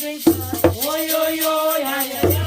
Oh, yo, yo, yeah, yeah, yeah.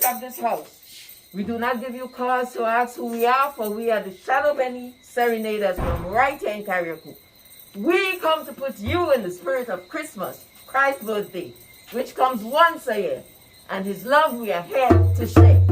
Of this house. We do not give you cause to ask who we are, for we are the Shadeau Beni Serenaders from right here in Carriacou. We come to put you in the spirit of Christmas, Christ's birthday, which comes once a year, and his love we are here to share.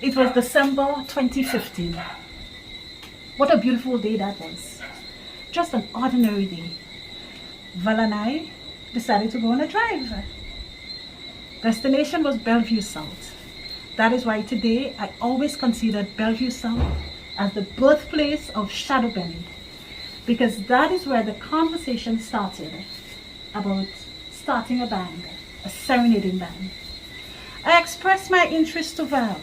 It was December 2015. What a beautiful day that was. Just an ordinary day. Val and I decided to go on a drive. Destination was Bellevue South. That is why today I always considered Bellevue South as the birthplace of Shadeau Beni, because that is where the conversation started about starting a band, a serenading band. I expressed my interest to Val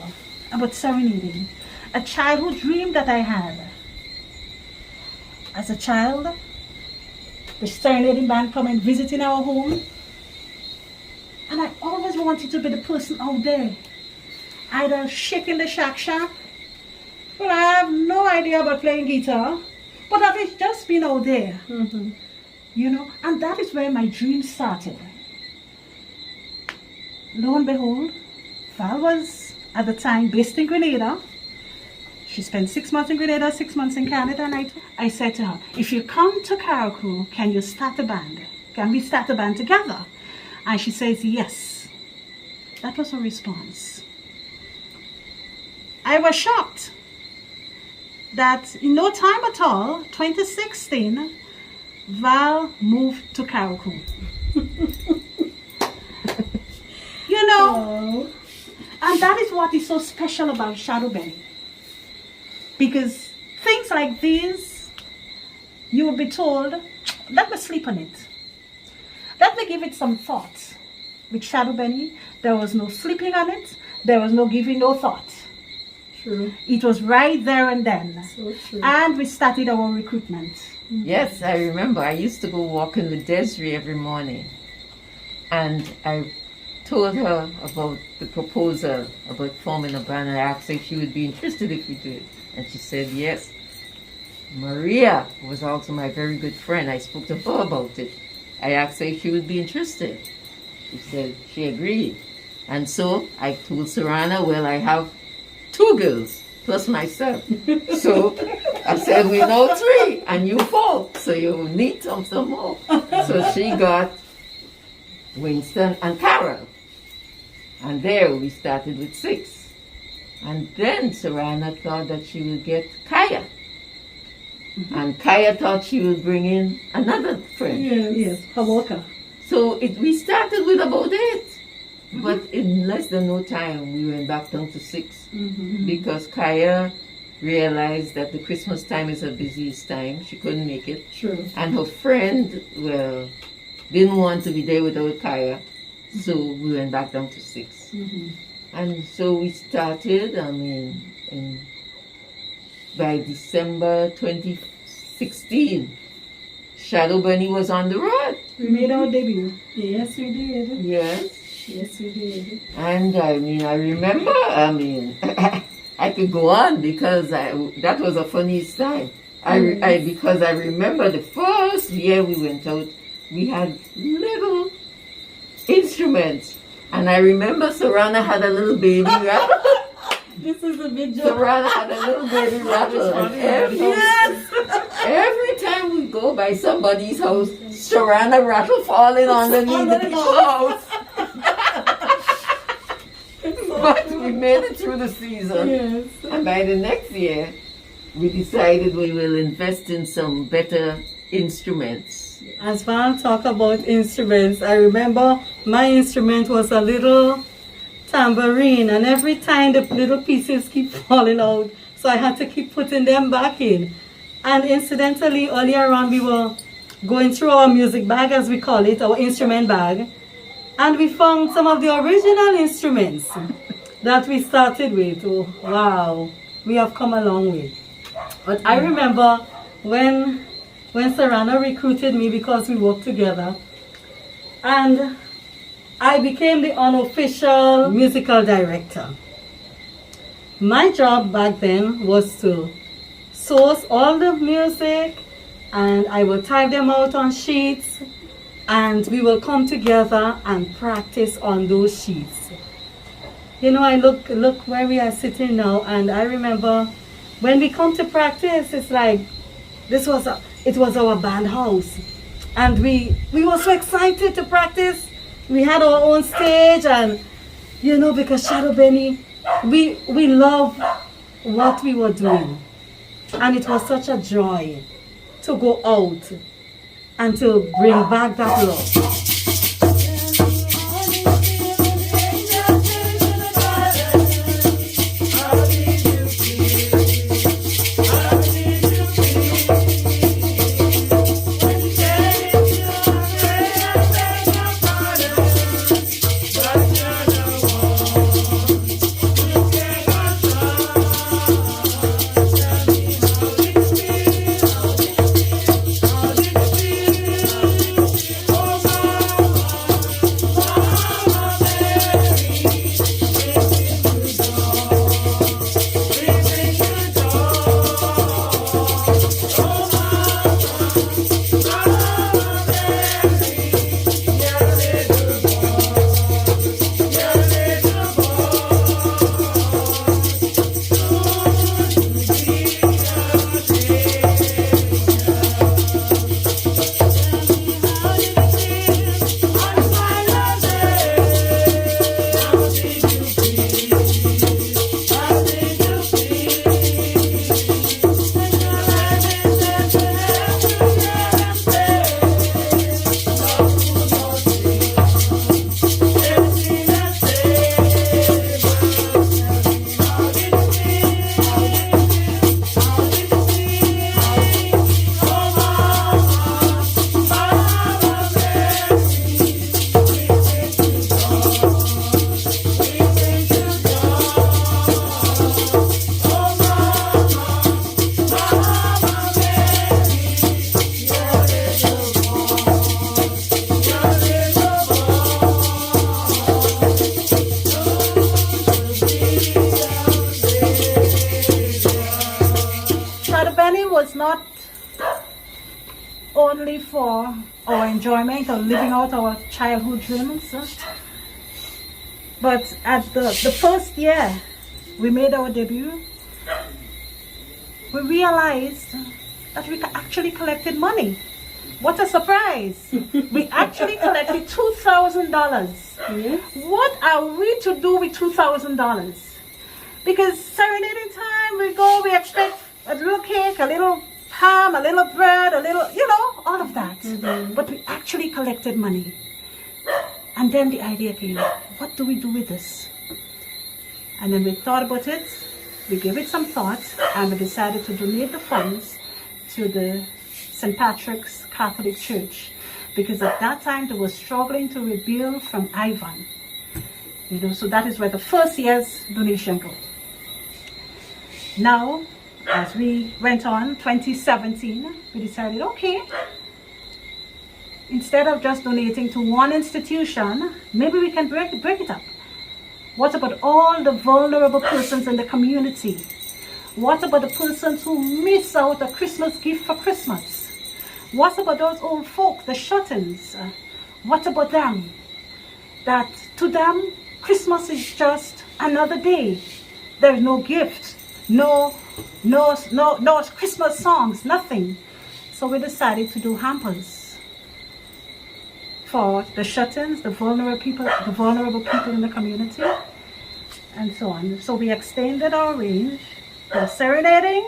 about serenading, a childhood dream that I had. As a child, the serenading band come and visit in our home, and I always wanted to be the person out there, either shaking the shack. Well, I have no idea about playing guitar, but I've just been out there, you know, and that is where my dream started. Lo and behold, Val was at the time based in Grenada. She spent 6 months in Grenada, 6 months in Canada, and I said to her, if you come to Carriacou, can you start a band? Can we start a band together? And she says, yes. That was her response. I was shocked that in no time at all, 2016, Val moved to Carriacou. You know, Oh. and that is what is so special about Shadeau Beni. Because things like these, you will be told, let me sleep on it. Let me give it some thought. With Shadeau Beni, there was no sleeping on it. There was no giving no thought. True. It was right there and then. So true. And we started our recruitment. Yes, I remember. I used to go walking with Desiree every morning. And I told her about the proposal about forming a band. I asked her if she would be interested if we did. And she said yes. Maria was also my very good friend. I spoke to her about it. I asked her if she would be interested. She said she agreed. And so I told Serana, well, I have 2 girls plus myself. So I said, we know 3 and you 4. So you need some more. So she got Winston and Carol. And there we started with 6. And then Serana thought that she would get Kaya. And Kaya thought she would bring in another friend. Yes, her worker. So we started with about 8. But in less than no time, we went back down to 6. Because Kaya realized that the Christmas time is her busiest time. She couldn't make it. True. And her friend, well, didn't want to be there without Kaya. So we went back down to 6. And so we started, by December 2016, Shadeau Beni was on the road. We made our debut. Yes, we did. Yes. Yes, we did. And I remember, I could go on because that was a funny time. Because I remember the first year we went out, we had little instruments. And I remember Sarana had a little baby rattle. This is a big joke. Sarana had a little baby rattle. And every time we go by somebody's house, Sarana rattle falling underneath the people's house. But we made it through the season. Yes. And by the next year, we decided we will invest in some better instruments. As Val talk about instruments, I remember my instrument was a little tambourine, and every time the little pieces keep falling out, so I had to keep putting them back in. And incidentally, earlier on, we were going through our music bag, as we call it, our instrument bag, and we found some of the original instruments that we started with. Oh, wow, we have come a long way. But I remember when Sarana recruited me because we worked together, and I became the unofficial musical director. My job back then was to source all the music, and I will type them out on sheets, and we will come together and practice on those sheets. I look where we are sitting now, and I remember when we come to practice, it's like it was our band house, and we were so excited to practice. We had our own stage, and because Shadeau Beni, we love what we were doing, and it was such a joy to go out and to bring back that love. Was not only for our enjoyment or living out our childhood dreams, but at the first year we made our debut, we realized that we actually collected money. What a surprise! We actually collected $2,000. Yes. What are we to do with $2,000? Because serenading time, we go, we expect a little cake, a little ham, a little bread, a little, all of that. Mm-hmm. But we actually collected money. And then the idea came, what do we do with this? And then we thought about it, we gave it some thought, and we decided to donate the funds to the St. Patrick's Catholic Church. Because at that time, they were struggling to rebuild from Ivan. So that is where the first year's donation goes. Now, as we went on, 2017, we decided, okay, instead of just donating to one institution, maybe we can break it up. What about all the vulnerable persons in the community? What about the persons who miss out a Christmas gift for Christmas? What about those old folk, the shut-ins? What about them? That to them, Christmas is just another day. There's no gift, no Christmas songs, nothing. So we decided to do hampers for the shut-ins, the vulnerable people in the community, and so on. So we extended our range from serenading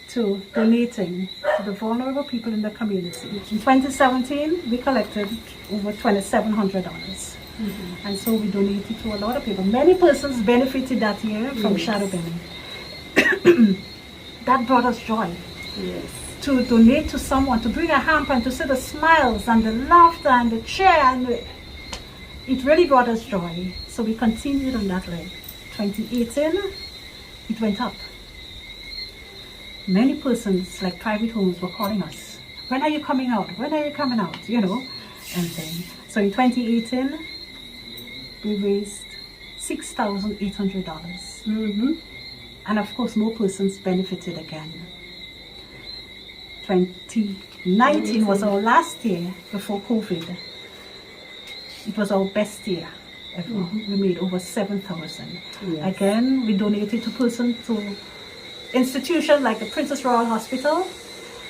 to donating to the vulnerable people in the community. In 2017, we collected over $2,700. And so we donated to a lot of people. Many persons benefited that year from Shadeau Beni. That brought us joy. Yes. To donate to someone, to bring a hamper and to see the smiles and the laughter and the cheer, and it really brought us joy. So we continued on that leg. 2018, it went up. Many persons, like private homes, were calling us. When are you coming out? When are you coming out? You know, and then. So in 2018, we raised $6,800. And of course, more persons benefited again. 2019 was our last year before COVID. It was our best year ever. We made over 7,000. Yes. Again, we donated to persons, to institutions like the Princess Royal Hospital,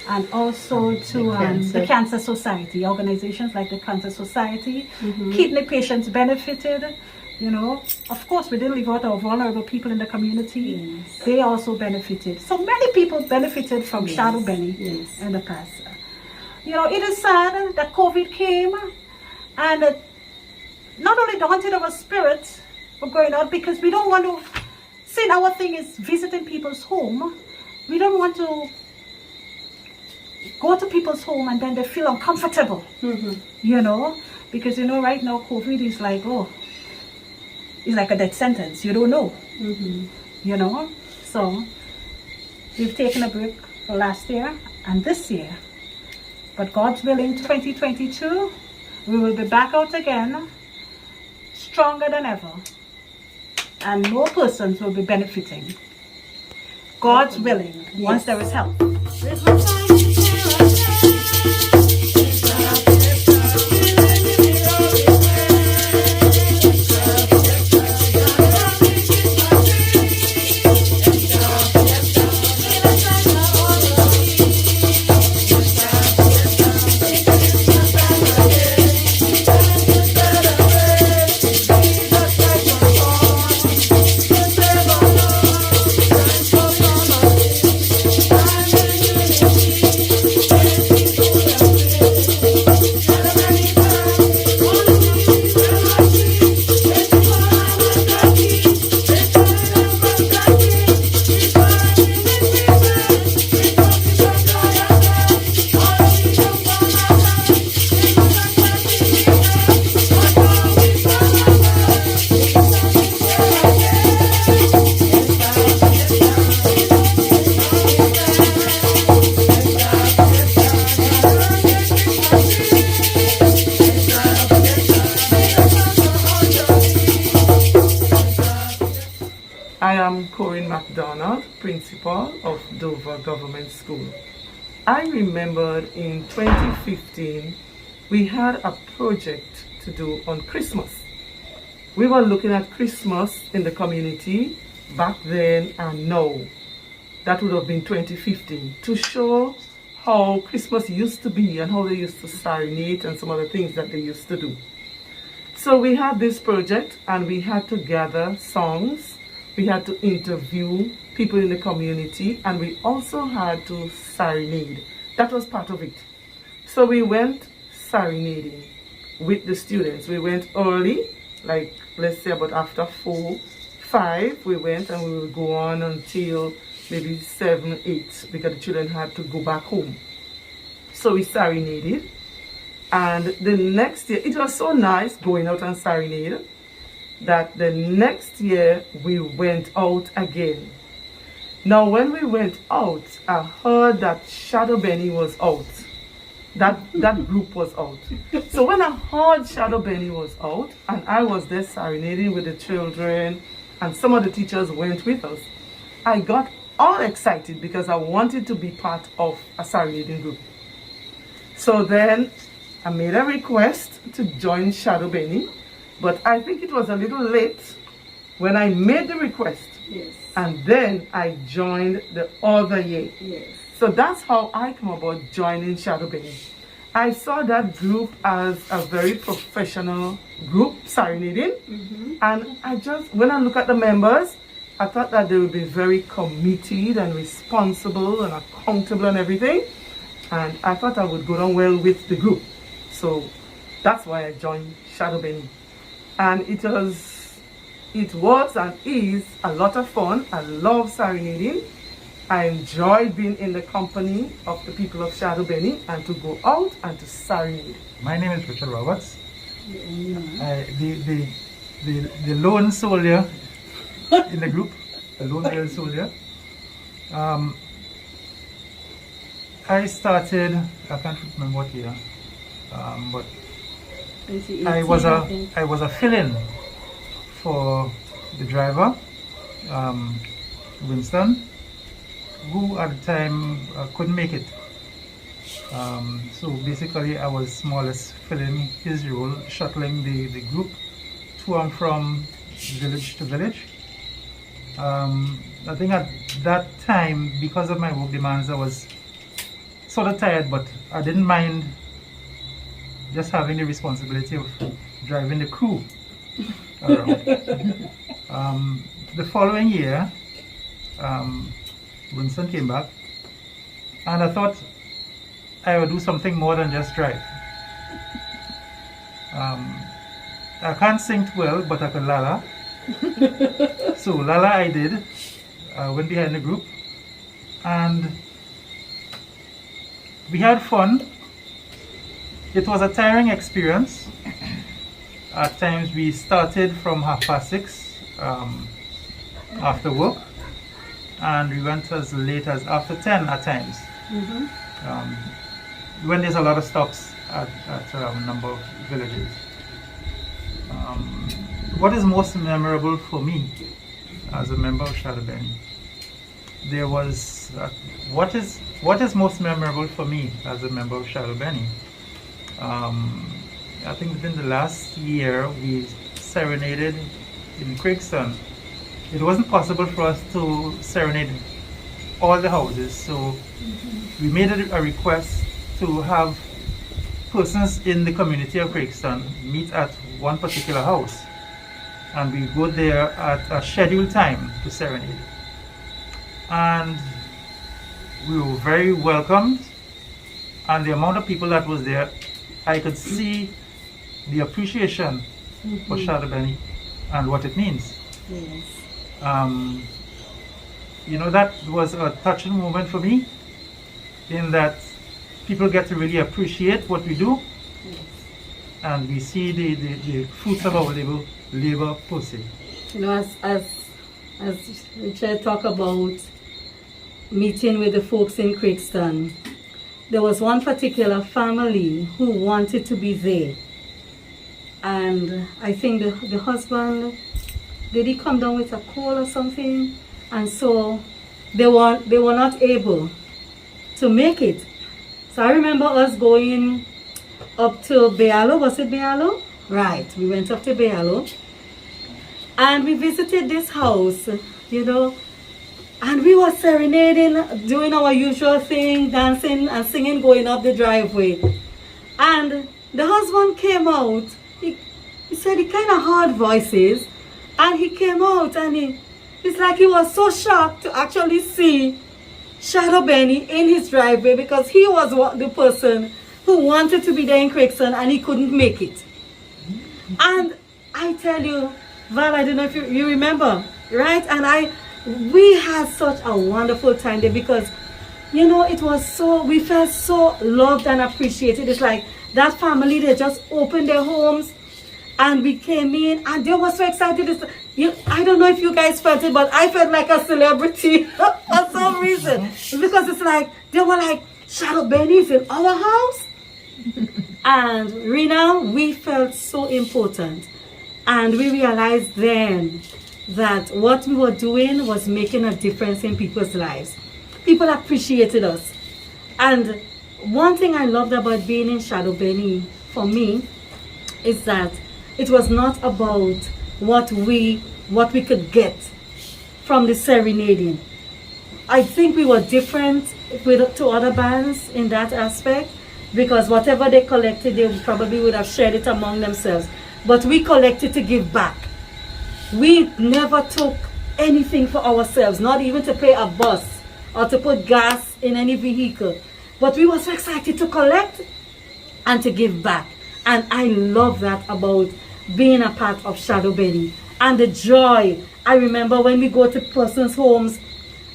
and also to the Cancer Society, organizations like the Cancer Society. Kidney patients benefited. You know, of course, we didn't leave out our vulnerable people in the community. Yes. They also benefited. So many people benefited from Shadeau Beni in the past. You know, it is sad that COVID came and not only daunted our spirit of going out, because we don't want to, see, our thing is visiting people's home. We don't want to go to people's home and then they feel uncomfortable, you know, because, you know, right now COVID is like, it's like a death sentence. You don't know, you know. So we've taken a break for last year and this year. But God's willing, 2022, we will be back out again, stronger than ever. And more persons will be benefiting. God's willing, once there is help. Principal of Dover Government School. I remembered in 2015 we had a project to do on Christmas. We were looking at Christmas in the community back then and now. That would have been 2015, to show how Christmas used to be and how they used to serenade and some other things that they used to do. So we had this project and we had to gather songs, we had to interview people in the community, and we also had to serenade. That was part of it. So we went serenading with the students. We went early, like let's say about after 4, 5, we went, and we will go on until maybe 7, 8, because the children had to go back home. So we serenaded, and the next year, it was so nice going out and serenade, that the next year we went out again. Now when we went out, I heard that Shadeau Beni was out. that group was out. So when I heard Shadow Beni was out, and I was there serenading with the children, and some of the teachers went with us, I got all excited because I wanted to be part of a serenading group. So then I made a request to join Shadow Beni, but I think it was a little late when I made the request. Yes. And then I joined the other year. Yes. So that's how I came about joining Shadow Beni. I saw that group as a very professional group, serenading. And when I look at the members, I thought that they would be very committed and responsible and accountable and everything. And I thought I would go down well with the group. So that's why I joined Shadow Beni. And it was and is a lot of fun. I love serenading. I enjoy being in the company of the people of Shadow Beni and to go out and to serenade. My name is Richard Roberts. The lone soldier in the group, the lone male soldier. I started, I can't remember what year, but I was a fill-in for the driver, Winston, who at the time couldn't make it. So basically I was more or less filling his role, shuttling the group to and from village to village. I think at that time, because of my work demands, I was sort of tired, but I didn't mind just having the responsibility of driving the crew around. The following year, Winston came back, and I thought I would do something more than just drive. I can't sing too well, but I could lala. So lala I did. I went behind the group, and we had fun. It was a tiring experience. At times we started from 6:30 after work, and we went as late as after 10 at times. When there's a lot of stops at a number of villages. What is most memorable for me as a member of Shadow Beni? There was what is most memorable for me as a member of Shadow Beni? I think within the last year we serenaded in Craigston. It wasn't possible for us to serenade all the houses, so we made a request to have persons in the community of Craigston meet at one particular house, and we go there at a scheduled time to serenade. And we were very welcomed, and the amount of people that was there, I could see the appreciation for Shadow Beni and what it means. Yes. That was a touching moment for me, in that people get to really appreciate what we do, and we see the fruits of our labor per se. As Richard talked about meeting with the folks in Craigston, there was one particular family who wanted to be there, and I think the husband, did he come down with a cold or something, and so they were not able to make it. So I remember us going up to Bealo. Was it Bealo? Right, we went up to Bealo, and we visited this house, and we were serenading, doing our usual thing, dancing and singing, going up the driveway. And the husband came out. He said he kind of heard voices, and he came out, and it's like he was so shocked to actually see Shadow Beni in his driveway, because he was the person who wanted to be there in Craigston and he couldn't make it. And I tell you, Val, I don't know if you remember, right? And we had such a wonderful time there, because it was we felt so loved and appreciated. It's like that family, they just opened their homes and we came in, and they were so excited. I don't know if you guys felt it, but I felt like a celebrity for some reason, because it's like they were like, Shadow Beni is in our house. And Rena, we felt so important. And we realized then that what we were doing was making a difference in people's lives. People appreciated us. And one thing I loved about being in Shadeau Beni for me is that it was not about what we could get from the serenading. I think we were different to other bands in that aspect, because whatever they collected, they probably would have shared it among themselves. But we collected to give back. We never took anything for ourselves, not even to pay a bus or to put gas in any vehicle. But we were so excited to collect and to give back. And I love that about being a part of Shadeau Beni. And the joy. I remember when we go to persons' homes,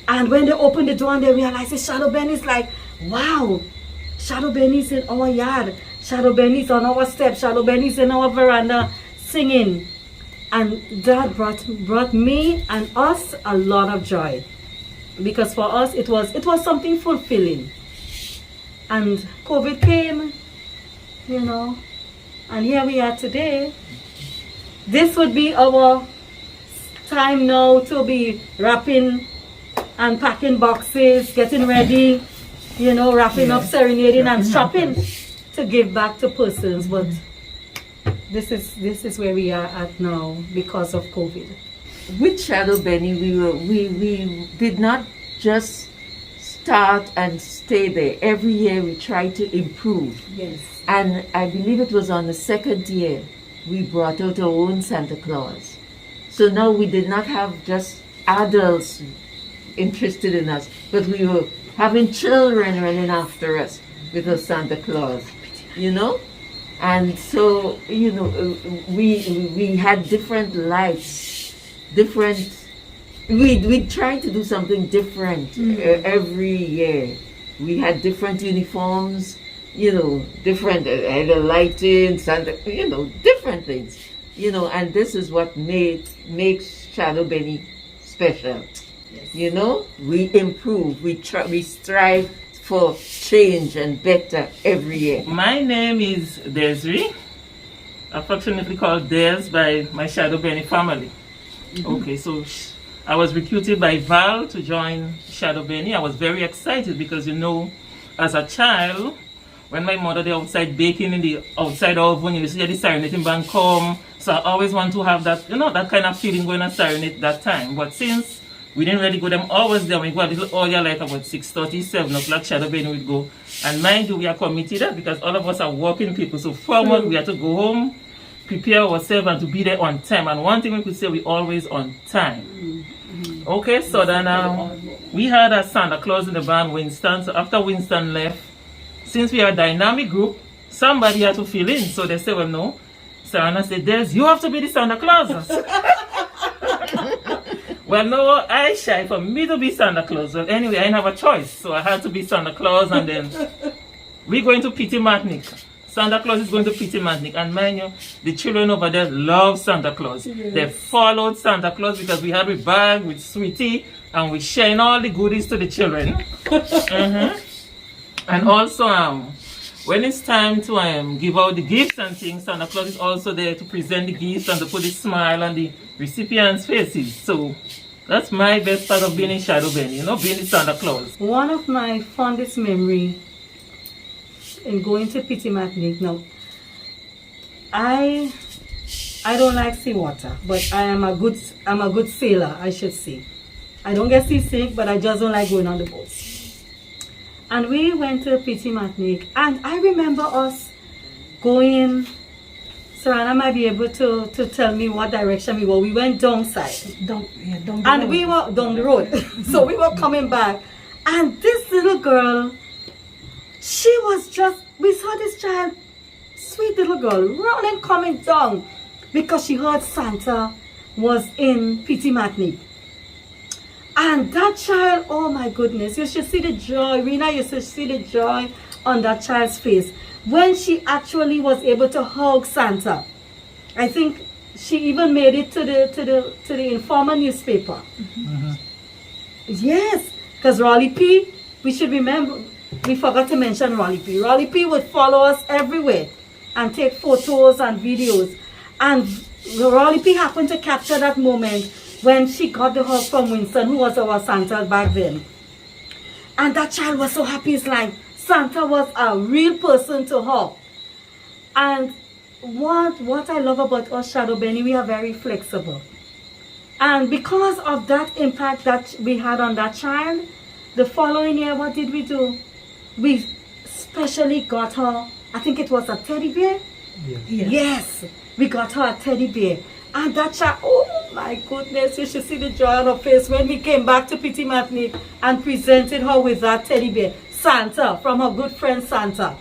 and when they open the door and they realize it's Shadeau Beni, it's like, wow, Shadeau Beni's in our yard. Shadeau Beni's on our steps. Shadeau Beni's in our veranda singing. And that brought me and us a lot of joy. Because for us, it was something fulfilling. And COVID came, you know, and here we are today. This would be our time now to be wrapping and packing boxes, getting ready, you know, wrapping up, serenading and shopping to give back to persons. But this is where we are at now because of COVID. With Shadeau Beni, we did not just start and stay there. Every year we try to improve. Yes. And I believe it was on the second year we brought out our own Santa Claus. So now we did not have just adults interested in us, but we were having children running after us with a Santa Claus, you know? And so, you know, we had different lights, we tried to do something different every year. We had different uniforms, you know, different lighting, Santa, you know, different things, you know, and this is what makes Shadeau Beni special. Yes. You know, we improve, we strive for change and better every year. My name is Desiree, affectionately called Des by my Shadeau Beni family. Okay, so I was recruited by Val to join Shadeau Beni. I was very excited because, you know, as a child, when my mother was outside baking in the outside oven, you see the serenading band come. So I always want to have that, you know, that kind of feeling going to serenade that time. But since we didn't really go them always there, we go a little earlier, like about 6:30, 7 o'clock, Shadeau Beni would go. And mind you, we are committed because all of us are working people. So forward, we have to go home, prepare ourselves and to be there on time. And one thing we could say, we always on time. Okay, so then we had a Santa Claus in the band, Winston. So after Winston left, since we are a dynamic group, somebody had to fill in. So they said, well, no. Sarana said, Des, you have to be the Santa Claus. Well, no, I shy for me to be Santa Claus. Well, anyway, I didn't have a choice. So I had to be Santa Claus. And then we're going to Petite Martinique. Santa Claus is going to Petite Martinique. And mind you, the children over there love Santa Claus. Yes. They followed Santa Claus because we had a bag with sweetie and we sharing all the goodies to the children. And also, when it's time to give out the gifts and things, Santa Claus is also there to present the gifts and to put a smile on the recipients' faces. So that's my best part of being in Shadeau Beni, you know, being the Santa Claus. One of my fondest memories in going to Petite Martinique now, I don't like seawater, but I'm a good sailor, I should say. I don't get seasick, but I just don't like going on the boat. And we went to Petite Martinique, and I remember us going. Sarana might be able to tell me what direction we were. We went downside. And we were down the road. So we were coming back. And this little girl, she was just, we saw this child, sweet little girl, running, coming down because she heard Santa was in Petite Martinique. And that child, oh my goodness, you should see the joy. Rena, you should see the joy on that child's face when she actually was able to hug Santa. I think she even made it to the Informer newspaper. Yes, because Raleigh P, we should remember, we forgot to mention Rolly P. Rolly P would follow us everywhere and take photos and videos. And Rolly P happened to capture that moment when she got the hug from Winston, who was our Santa back then. And that child was so happy. It's like Santa was a real person to her. And what I love about us, Shadeau Beni, we are very flexible. And because of that impact that we had on that child, the following year, what did we do? We specially got her, I think it was a teddy bear? Yes, we got her a teddy bear. And that child, oh my goodness, you should see the joy on her face when we came back to Petite Martinique and presented her with that teddy bear. Santa, from her good friend Santa.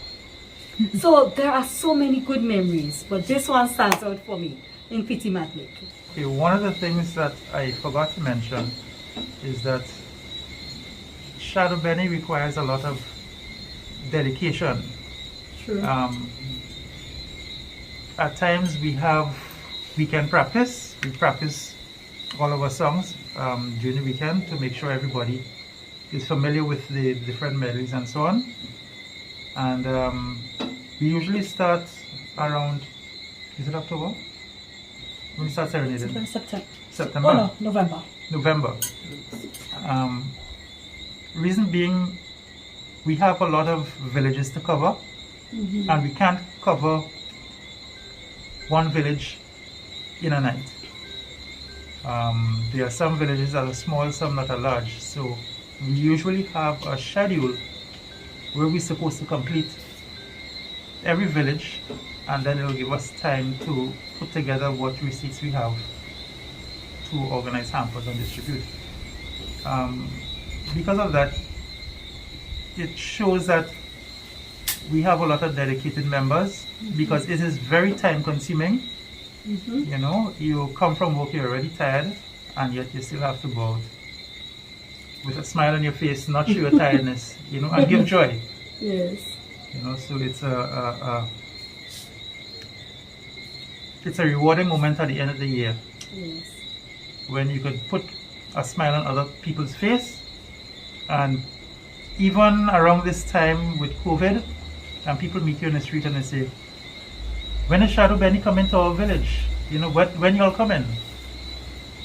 So there are so many good memories, but this one stands out for me in Petite Martinique. Okay, one of the things that I forgot to mention is that Shadeau Beni requires a lot of dedication. True. At times we have weekend practice. We practice all of our songs during the weekend to make sure everybody is familiar with the different melodies and so on. And we usually start around, is it October? When we start serenading? September. Oh no, November. November. Reason being, we have a lot of villages to cover, and we can't cover one village in a night. There are some villages that are small, some that are large. So we usually have a schedule where we're supposed to complete every village, and then it'll give us time to put together what receipts we have to organize hampers and distribute. Because of that, it shows that we have a lot of dedicated members, because it is very time consuming. You know, you come from work, you're already tired, and yet you still have to go out with a smile on your face, not show your tiredness, you know, and give joy. Yes. You know, so it's a rewarding moment at the end of the year. Yes. When you could put a smile on other people's face. And even around this time with COVID, and people meet you in the street and they say, when is Shadeau Beni coming to our village? You know, when y'all coming?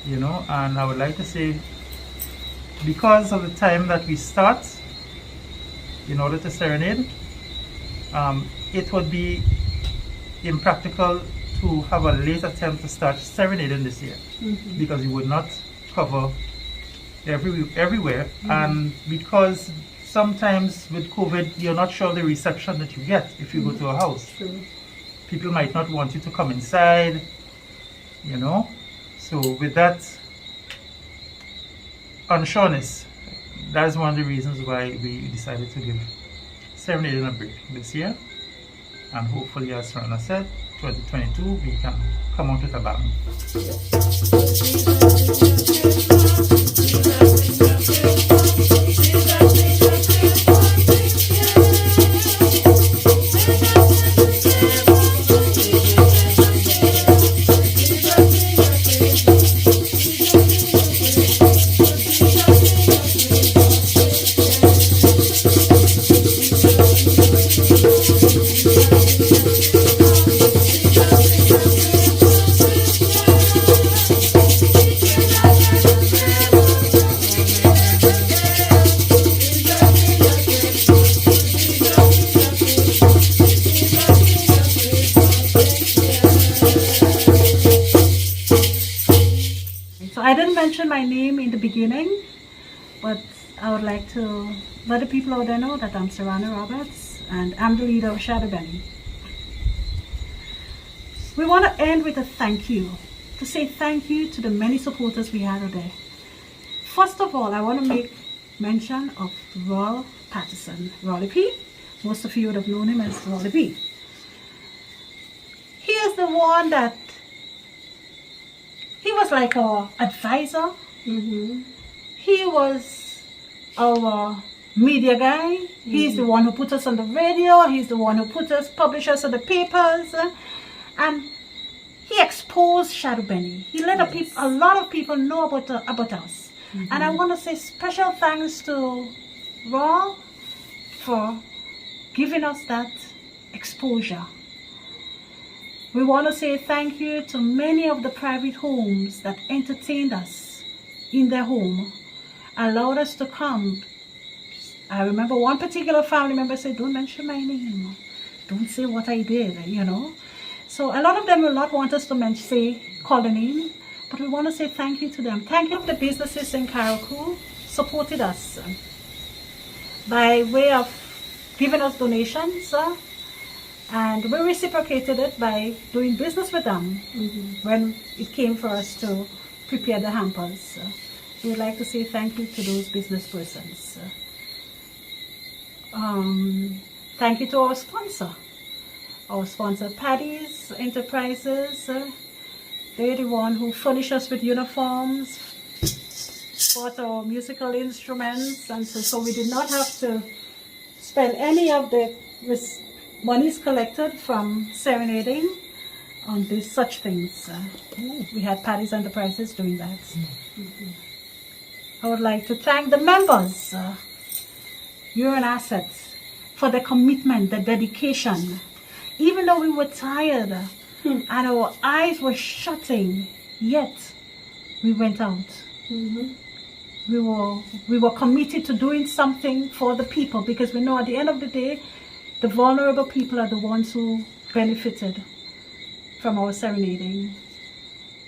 You know, and I would like to say, because of the time that we start in order to serenade, it would be impractical to have a late attempt to start serenading this year, because we would not cover everywhere, and because sometimes with COVID you're not sure the reception that you get if you go to a house. True. People might not want you to come inside, you know. So with that unsureness, that's one of the reasons why we decided to give serenading a break this year. And hopefully, as Rana said, 2022 we can come out with a bang. I didn't mention my name in the beginning, but I would like to let the people out there know that I'm Serena Roberts and I'm the leader of Shadeau Beni. We want to end with a thank you, to say thank you to the many supporters we had today. First of all, I want to make mention of Roy Patterson, Rolly P. Most of you would have known him as Rolly P. He is the one that he was like our advisor. He was our media guy. He's the one who put us on the radio. He's the one who published us in the papers. And he exposed Shadeau Beni. He let a lot of people know about us. And I want to say special thanks to Raw for giving us that exposure. We want to say thank you to many of the private homes that entertained us in their home, allowed us to come. I remember one particular family member said, don't mention my name, don't say what I did, you know. So a lot of them will not want us to call the name, but we want to say thank you to them. Thank you to the businesses in Carriacou supported us by way of giving us donations, and we reciprocated it by doing business with them when it came for us to prepare the hampers. We would like to say thank you to those business persons. Thank you to our sponsor Petite Enterprises. They're the one who furnish us with uniforms, bought our musical instruments, and so we did not have to spend any of the monies collected from serenading on such things. We had Petite Enterprises doing that. I would like to thank the members. You're an asset for the commitment, the dedication. Even though we were tired and our eyes were shutting, yet we went out. We were committed to doing something for the people, because we know at the end of the day, the vulnerable people are the ones who benefited from our serenading.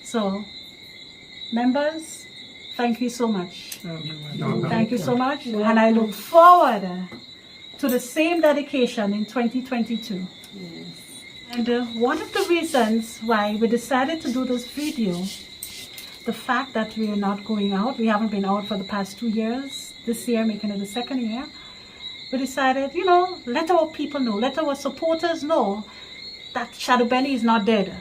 So, members, thank you so much. Thank you so much. And I look forward to the same dedication in 2022. Yes. And one of the reasons why we decided to do this video, the fact that we are not going out, we haven't been out for the past 2 years, this year making it the 2nd year, we decided, let our people know, let our supporters know that Shadeau Beni is not dead.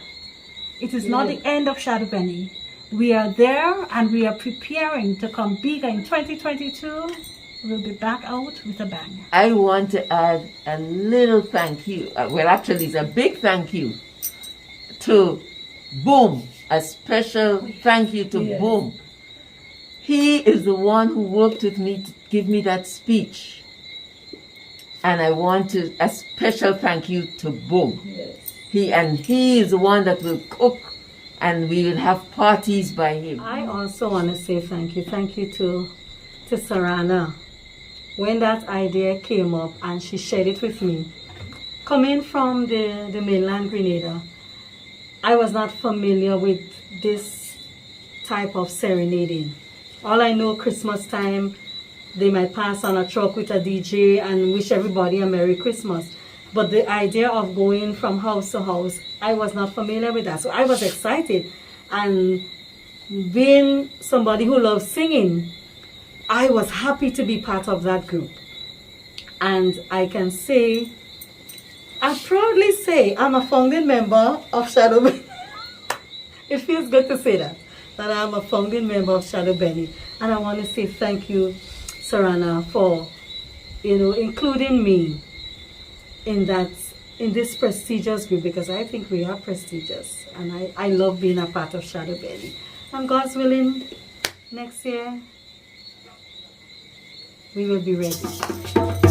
It is not the end of Shadeau Beni. We are there and we are preparing to come bigger in 2022. We'll be back out with a bang. I want to add a little thank you. Well, actually, it's a big thank you to Boom. A special thank you to Boom. He is the one who worked with me to give me that speech. And I want a special thank you to Boom. Yes. He is the one that will cook, and we will have parties by him. I also want to say thank you. Thank you to Sarana. When that idea came up and she shared it with me, coming from the mainland Grenada, I was not familiar with this type of serenading. All I know, Christmas time, they might pass on a truck with a DJ and wish everybody a Merry Christmas. But the idea of going from house to house, I was not familiar with that. So I was excited. And being somebody who loves singing, I was happy to be part of that group. And I can say, I proudly say, I'm a founding member of Shadeau Beni. It feels good to say that I'm a founding member of Shadeau Beni. And I want to say thank you, Sarana, for including me in this prestigious group, because I think we are prestigious, and I love being a part of Shadeau Beni. And God's willing, next year we will be ready.